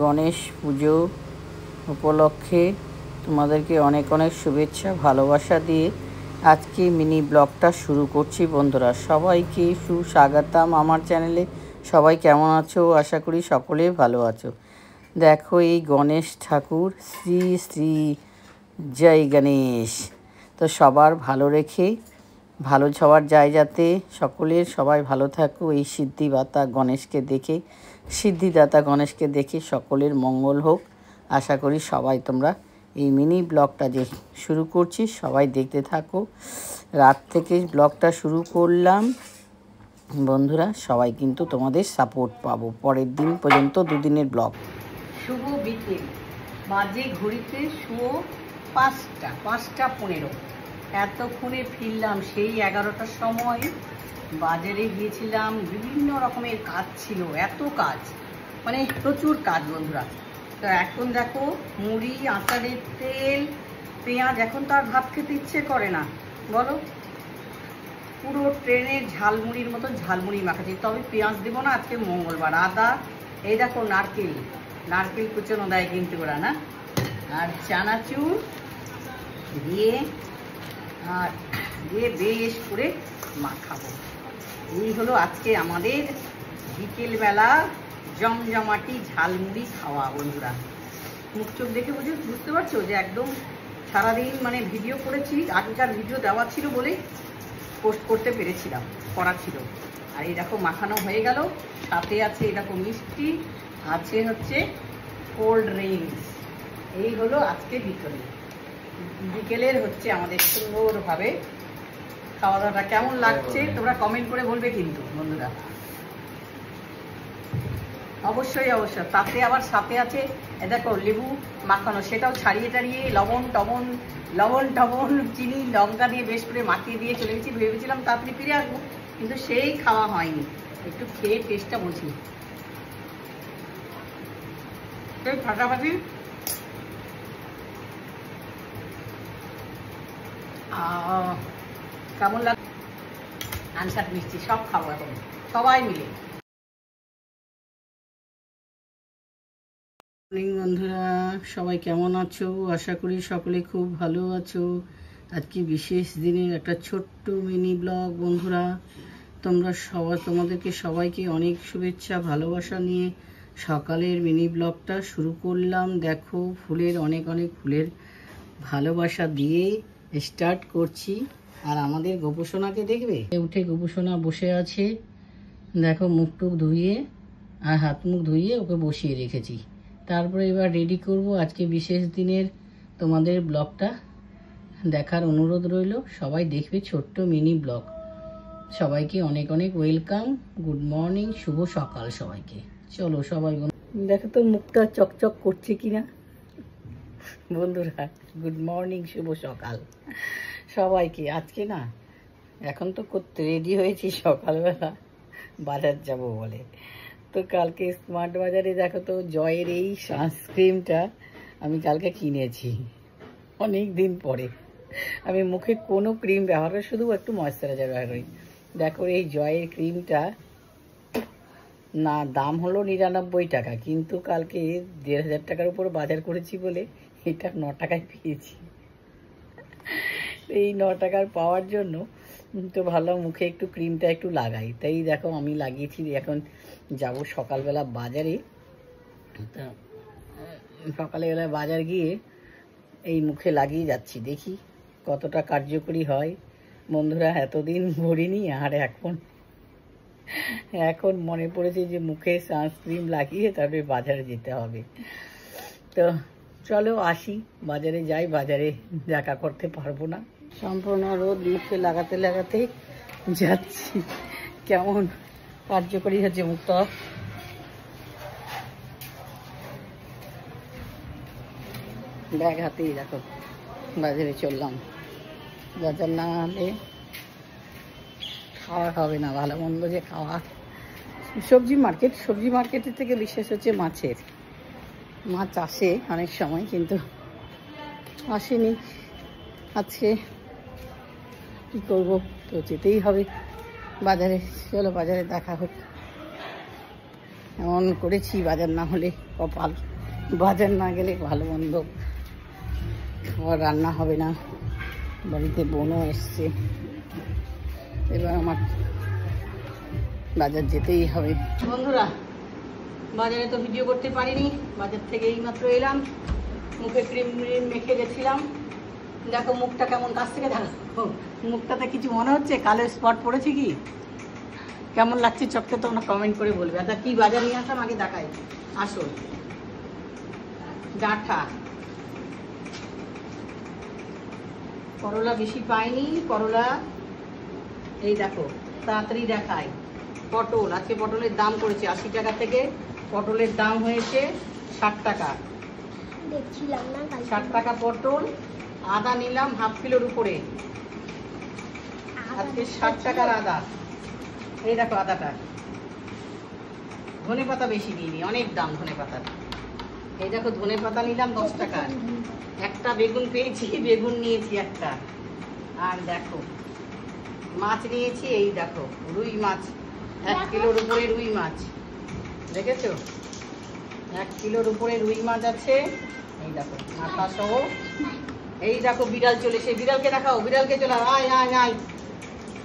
গণেশ পুজো উপলক্ষে তোমাদেরকে অনেক অনেক শুভেচ্ছা ভালোবাসা দিয়ে আজকে মিনি ব্লগটা শুরু করছি। বন্ধুরা সবাইকে সুস্বাগতম আমার চ্যানেলে। সবাই কেমন আছো? আশা করি সকলে ভালো আছো। দেখো এই গণেশ ঠাকুর, শ্রী শ্রী জয় গণেশ। তো সবার ভালো রেখে ভালো সবার যায় যাতে সকলের সবাই ভালো থাকো। এই সিদ্ধিদাতা গণেশকে দেখে সকলের মঙ্গল হোক। আশা করি সবাই তোমরা এই মিনি ব্লগটা যে শুরু করছি সবাই দেখতে থাকো। রাত থেকে ব্লগটা শুরু করলাম বন্ধুরা, সবাই কিন্তু তোমাদের সাপোর্ট পাবো পরের দিন পর্যন্ত। দুদিনের ব্লগ। শুভ বিকেল, বাজে ঘড়িতে শুভ 5টা 15। এতক্ষণে ফিরলাম সেই 11টার সময়। বাজারে গিয়েছিলাম, বিভিন্ন রকমের কাজ ছিল, এত কাজ মানে প্রচুর কাজ বন্ধুরা। তো এখন দেখো মুড়ি, আচারের তেল, পেঁয়াজ। এখন তো আর ভাত খেতে ইচ্ছে করে না বলো, পুরো ট্রেনের ঝালমুড়ির মতো ঝালমুড়ি মাখাচ্ছি। তবে পেঁয়াজ দেবো না, আজকে মঙ্গলবার। আদা, এই দেখো নারকেল কুচনো দেয় কিন্তু ওরা না, আর চানাচুর দিয়ে বেশ করে মাখাবো। এই হলো আজকে আমাদের বিকেলবেলা জমজমাটি ঝালমুড়ি খাওয়া বন্ধুরা। মুখ চোখ দেখে বুঝতে পারছো যে একদম সারাদিন মানে ভিডিও করেছি, আগেকার ভিডিও দেওয়া ছিল বলেই পোস্ট করতে পেরেছিলাম, করা ছিল। আর এই দেখো মাখানো হয়ে গেল, সাথে আছে এই দেখো মিষ্টি, আছে হচ্ছে কোল্ড ড্রিঙ্কস। এই হলো আজকে বিকেলের হচ্ছে আমাদের সুন্দরভাবে খাওয়া দাওয়াটা। কেমন লাগছে তোমরা কমেন্ট করে বলবে কিন্তু বন্ধুরা, অবশ্যই। তাতে আবার সাথে আছে দেখো লেবু মাখানো, সেটাও ছাড়িয়ে টাড়িয়ে লবণ টবণ চিনি লঙ্কা দিয়ে বেশ করে মাখিয়ে দিয়ে চলে গেছি। ভেবেছিলাম তাড়াতাড়ি ফিরে আসবো, কিন্তু সেই খাওয়া হয়নি। একটু খেয়ে টেস্টটা বুঝি। ফাটাফাটি কেমন লাগে আনসার মিষ্টি সব খাবো এখন সবাই মিলে। বন্ধুরা সবাই কেমন আছো? আশা করি সকলে খুব ভালো আছো। আজকে বিশেষ দিনের একটা ছোট্ট মিনি ব্লগ বন্ধুরা। তোমাদেরকে সবাইকে অনেক শুভেচ্ছা ভালোবাসা নিয়ে সকালের মিনি ব্লগটা শুরু করলাম। দেখো অনেক ফুলের ভালোবাসা দিয়ে স্টার্ট করছি। আর আমাদের গোপুসোনাকে দেখবে, উঠে গোপুসোনা বসে আছে। দেখো মুখ টুক ধুইয়ে আর হাত মুখ ধুইয়ে ওকে বসিয়ে রেখেছি। তারপরে এবার রেডি করব আজকে বিশেষ দিনের তোমাদের ব্লগটা দেখার অনুরোধ রইল। সবাই দেখবে ছোট্ট মিনি ব্লগ। সবাইকে অনেক ওয়েলকাম, গুড মর্নিং, শুভ সকাল সবাইকে। চলো সবাই দেখো তো মুখটা চকচক করছে কিনা বন্ধুরা। গুড মর্নিং, শুভ সকাল সবাইকে। আজকে না এখন তো করতে রেডি হয়েছি সকালবেলা বাজার যাব বলে। তো কালকে স্মার্ট বাজারে দেখো তো জয়ের এই সানস্ক্রিমটা আমি কালকে কিনেছি অনেক দিন পরে। আমি মুখে কোনো ক্রিম ব্যবহার করি, শুধু একটু ময়েশ্চারাইজার ব্যবহার করি। দেখো এই জয়ের ক্রিমটা না দাম হলো 99 টাকা, কিন্তু কালকে 1500 টাকার উপর বাজার করেছি বলে এটা 9 টাকায় পেয়েছি। এই 9 টাকার পাওয়ার জন্য তো ভালো মুখে একটু ক্রিমটা একটু লাগাই। তাই দেখো আমি লাগিয়েছি। এখন যাব সকালবেলা বাজারে। তা সকালবেলা বাজার গিয়ে এই মুখে লাগিয়ে যাচ্ছি, দেখি কতটা কার্যকরী হয় বন্ধুরা। এতদিন ভরিনি, আর এখন মনে পড়েছে যে মুখে সানস্ক্রিন লাগিয়ে তারপরে বাজারে যেতে হবে। তো চলো আসি, বাজারে যাই। বাজারে দেখা করতে পারবো না, সম্পূর্ণ রোদ মুখে লাগাতে যাচ্ছি। কেমন কার্যকরী হচ্ছে মুখটা। ব্যাগ হাতেই দেখো বাজারে চললাম। বাজার না হলে খাওয়া হবে না, ভালো মন্দ যে খাওয়া। সবজি মার্কেটের থেকে বিশেষ হচ্ছে মাছ আসে অনেক সময়, কিন্তু আসেনি আজকে। কি করব, তো যেতেই হবে বাজারে। চলো বাজারে দেখা হোক। এমন করেছি, বাজার না হলে কপাল, বাজার না গেলে ভালো মন্দ খাবার রান্না হবে না। বাড়িতে বোনও এসছে, এবার আমার বাজার যেতেই হবে। বন্ধুরা, বাজারে তো ভিডিও করতে পারিনি, বাজার থেকে এইমাত্র এলাম। মুখে ক্রিম মেখে গেছিলাম, দেখো মুখটা কেমন, কাছ থেকে দেখো মুখটাতে কিছু মনে হচ্ছে, কালো স্পট পড়েছে কি, কেমন লাগছে চোখকে তোমরা কমেন্ট করে বলবে। আচ্ছা কি বাজার নিয়ে আসলাম আগে দেখাই। আসল ডাঁটা, করলা বেশি পাইনি, করলা এই দেখো তাড়াতাড়ি দেখায়। পটল, আজকে পটলের দাম করেছে 80 টাকা থেকে পটলের দাম হয়েছে 60 টাকা, 60 টাকা পটল। আদা নিলাম হাফ কিলোর উপরে, আজকে 60 টাকার আদা। এই দেখো আদাটা। ধনে পাতা বেশি দিইনি, অনেক দাম ধনে পাতার। এই দেখো ধনে পাতা নিলাম 10 টাকা। একটা বেগুন পেয়েছি, বেগুন নিয়েছি একটা। আর দেখো মাছ নিয়েছি, এই দেখো রুই মাছ, 1 কিলোর উপরে রুই মাছ, দেখেছো 1 কিলোর উপরে রুই মাছ আছে। এই দেখো মাথা সহ। এই দেখো বিড়াল চলেছে, বিড়ালকে দেখাও, বিড়ালকে চলে আয় আয় আয়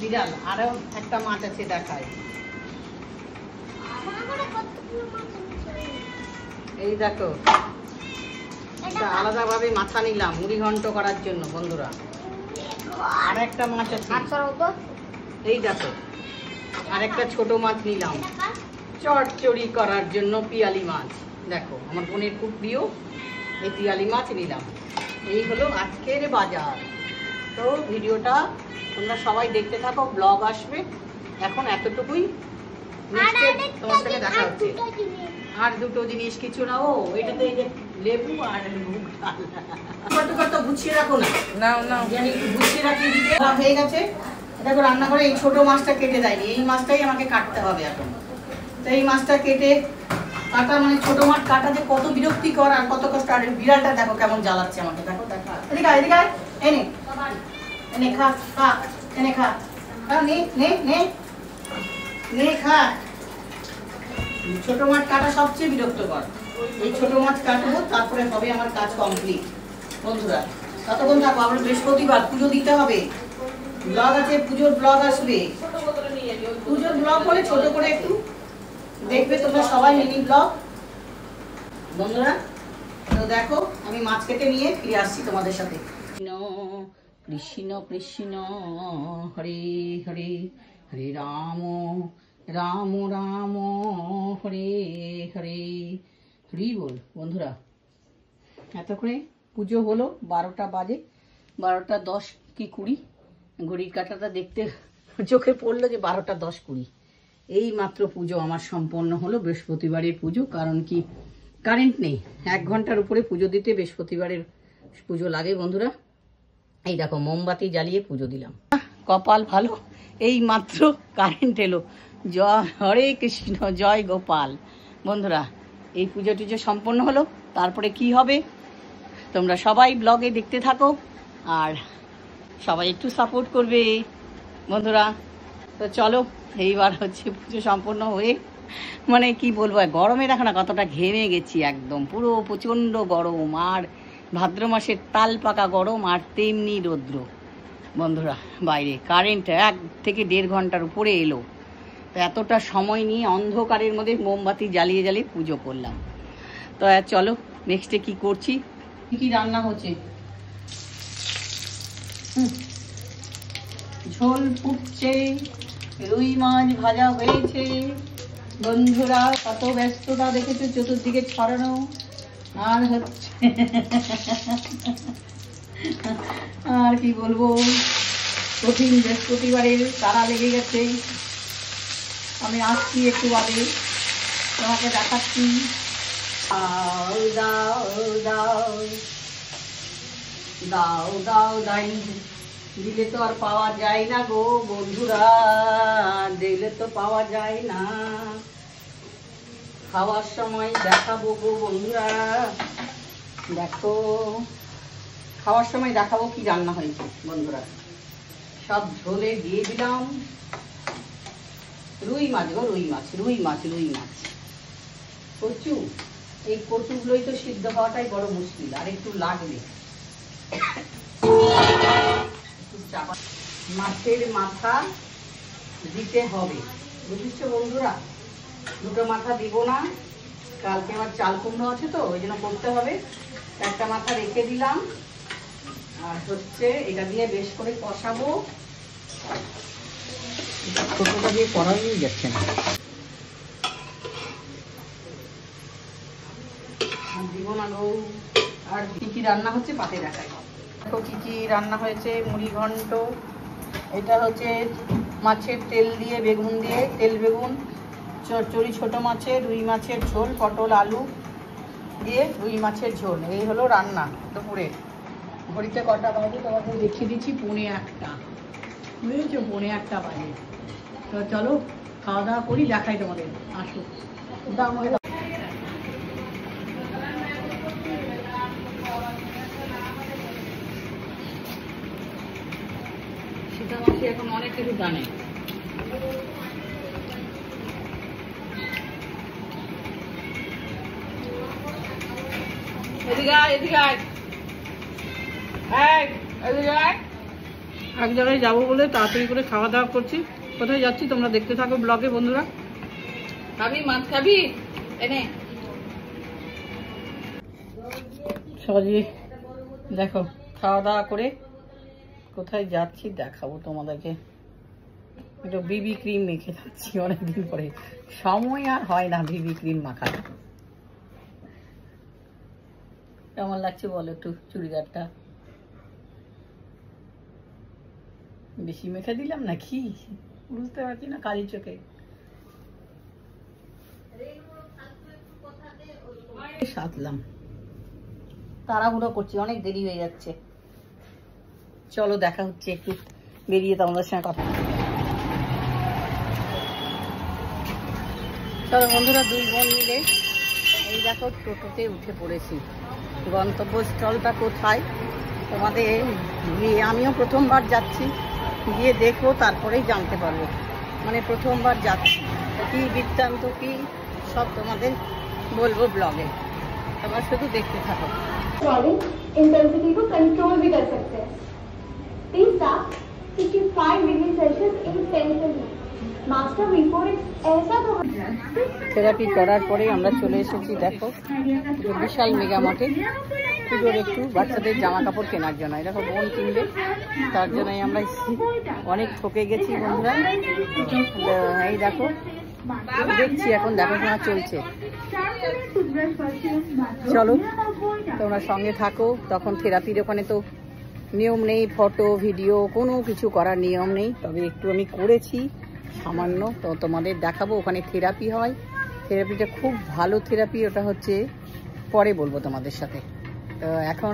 বিড়াল। আরো একটা মাছ আছে দেখায়, এই দেখো আলাদা ভাবে মাথা নিলাম মুড়ি ঘন্ট করার জন্য বন্ধুরা। আর একটা মাছ আছে, এই দেখো আরেকটা ছোট মাছ নিলাম চটচড়ি করার জন্য, পিয়ালি মাছ। দেখো আমার বোনের খুব প্রিয় এই পিয়ালি মাছ নিলাম। এই হলো আজকের বাজার। তো ভিডিওটা তোমরা সবাই দেখতে থাকো, ব্লগ আসবে। এখন এতটুকুই, তোমার সাথে দেখা হচ্ছে। আর দুটো জিনিস কিছু না, ও এটাতে এই যে লেবু আর মুগ ডাল কত গুছিয়ে রাখো না, জানি গুছিয়ে রাখি। হয়ে গেছে দেখো রান্নাঘরে এই ছোট মাছটা কেটে দেয়নি, এই মাছটাই আমাকে কাটতে হবে এখন। তো এই মাছটা কেটে কাটা, মানে ছোট মাছ কাটা যে কত বিরক্তিকর আর কত কষ্ট। আর বিড়ালটা দেখো কেমন জ্বালাচ্ছে আমাকে, দেখো দেখা। এদিকে এদিকে এনে এনে খা খা, এনে খা, নে নে নে নে খা। ছোট মাছ কাটা সবচেয়ে বিরক্তকর। এই ছোট মাছ কাটবো, তারপরে হবে আমার কাজ কমপ্লিট বন্ধুরা। ততক্ষণ থাকবো, আমরা বৃহস্পতিবার পুজো দিতে হবে, ব্লগ আছে, পুজোর ব্লগ আসবে। পুজোর ব্লগ হলে ছোট করে একটু দেখবে তোমরা সবাই, মিনি ব্লগ বন্ধুরা। তো দেখো আমি মাছ কেটে নিয়ে ফিরে আসছি তোমাদের সাথে। কৃষ্ণ কৃষ্ণ হরে হরে, হরে রাম রাম রাম হরে হরে, হরি বল বন্ধুরা। এত করে পুজো হলো, 12টা বাজে, 12টা 10 কি 20, ঘড়ির কাঁটাটা দেখতে চোখে পড়লো যে 12টা 10 20। এই মাত্র পুজো আমার সম্পন্ন হলো, বৃহস্পতিবারের পুজো। কারণ কি কারেন্ট নেই, 1 ঘন্টার উপরে পুজো দিতে বৃহস্পতিবারের পুজো লাগে বন্ধুরা। এই দেখো মোমবাতি জ্বালিয়ে পুজো দিলাম, কপাল ভালো, এই মাত্র কারেন্ট এলো। জয় হরে কৃষ্ণ, জয় গোপাল। বন্ধুরা এই পুজো টুজো সম্পন্ন হলো, তারপরে কি হবে তোমরা সবাই ব্লগে দেখতে থাকো, আর সবাই একটু সাপোর্ট করবে বন্ধুরা। তো চলো এইবার হচ্ছে পুজো সম্পন্ন হয়ে, মানে কি বলবো, গরমে দেখো না কতটা ঘেমে গেছি একদম, পুরো প্রচণ্ড গরম, আর ভাদ্র মাসের তাল পাকা গরম, আর তেমনি রৌদ্র বন্ধুরা। বাইরে কারেন্ট 1 থেকে 1.5 ঘন্টার উপরে এলো। তো এতটা সময় নিয়ে অন্ধকারের মধ্যে মোমবাতি জ্বালিয়ে জ্বালিয়ে পুজো করলাম। তো চলো নেক্সটে কি করছি, কি রান্না হচ্ছে। ঝোল ফুটছে, রুই মাছ ভাজা হয়েছে বন্ধুরা। কত ব্যস্ততা দেখেছো চতুর্দিকে ছড়ানো। আর হচ্ছে আর কি বলবো, কঠিন বৃহস্পতিবারের তারা লেগে গেছে। আমি আসছি একটু বাদে, তোমাকে দেখাচ্ছি। দাও দাও দাও দাও দাও দাই, দিলে তো আর পাওয়া যায় না গো বন্ধুরা, দিলে তো পাওয়া যায় না। খাওয়ার সময় দেখাবো গো বন্ধুরা, দেখো খাওয়ার সময় দেখাবো কি রান্না হয়েছে বন্ধুরা। সব ঝোলে দিয়ে দিলাম রুই মাছ গো, রুই মাছ রুই মাছ রুই মাছ। কচু, এই কচুগুলোই তো সিদ্ধ হওয়াটাই বড় মুশকিল, আর একটু লাগবে। মাছের মাথা দিতে হবে, বুঝেছো বন্ধুরা? দুটো মাথা দিব না, কালকে আবার চাল কুমড়ো আছে তো ওই জন্য করতে হবে। একটা মাথা রেখে দিলাম, আর হচ্ছে এটা দিয়ে বেশ করে কষাবো। ছোটটা দিয়ে করাই যাচ্ছে না, দিব না গো। আর কি কি রান্না হচ্ছে পাতে দেখাই। দেখো কি কি রান্না হয়েছে। মুড়ি ঘন্ট, এটা হচ্ছে মাছের তেল দিয়ে বেগুন দিয়ে, তেল বেগুন চচ্চড়ি, ছোট মাছের, রুই মাছের ঝোল, পটল আলু দিয়ে রুই মাছের ঝোল। এই হলো রান্না দুপুরে। ঘড়িতে কটা বাজে তোমাদের দেখিয়ে দিচ্ছি, 1:45, বুঝেছো? 1:45 বাজে। তো চলো খাওয়া দাওয়া করি, দেখাই তোমাদের। আসো দাম সীতা মাছি এখন অনেক কিছু জানে। এক জায়গায় যাবো বলে তাড়াতাড়ি করে খাওয়া দাওয়া করছি। কোথায় যাচ্ছি তোমরা দেখতে থাকো ব্লগে বন্ধুরা। খাবি মাছ খাবি? এনে সজি দেখো খাওয়া দাওয়া করে কোথায় যাচ্ছি দেখাবো তোমাদেরকে। একটু বিবি ক্রিম মেখে যাচ্ছি, অনেকদিন পরে। সময় আর হয় না বিবি ক্রিম মাখার। কেমন লাগছে বলো একটু চুড়িদারটা? বেশি মেখে দিলাম নাকি বুঝতে পারছি না কালি চোখে। সাধলাম, তাড়াহুড়ো করছি, অনেক দেরি হয়ে যাচ্ছে। চলো দেখা হচ্ছে একটু বেরিয়ে তোমাদের সঙ্গে কথা। চলো বন্ধুরা, দুই বোন মিলে এই দেখো টোটোতে উঠে পড়েছি। গন্তব্যস্থলটা কোথায় তোমাদের গিয়ে, আমিও প্রথমবার যাচ্ছি, গিয়ে দেখবো তারপরেই জানতে পারবো। মানে প্রথমবার যাচ্ছি, কি বৃত্তান্ত কি সব তোমাদের বলবো ব্লগে, তোমরা শুধু দেখতে থাকো। इंटेंसिटी को कंट्रोल भी कर सकते हैं। तीसरा 55 degree Celsius in 10 minute. Master before ऐसा तो থেরাপি করার পরে আমরা চলে এসেছি দেখো বিশাল মেগা মার্টে পুজোর একটু বাচ্চাদের জামা কাপড় কেনার জন্য। দেখো বোন কিনবে, তার জন্যই আমরা অনেক ঠকে গেছি বন্ধুরা। এই দেখো দেখছি এখন দেখাশোনা চলছে। চলো তোমরা সঙ্গে থাকো। তখন থেরাপির ওখানে তো নিয়ম নেই, ফটো ভিডিও কোনো কিছু করার নিয়ম নেই, তবে একটু আমি করেছি সামান্য, তো তোমাদের দেখাবো। ওখানে থেরাপি হয়, থেরাপিটা খুব ভালো থেরাপি, ওটা হচ্ছে পরে বলবো তোমাদের সাথে। তো এখন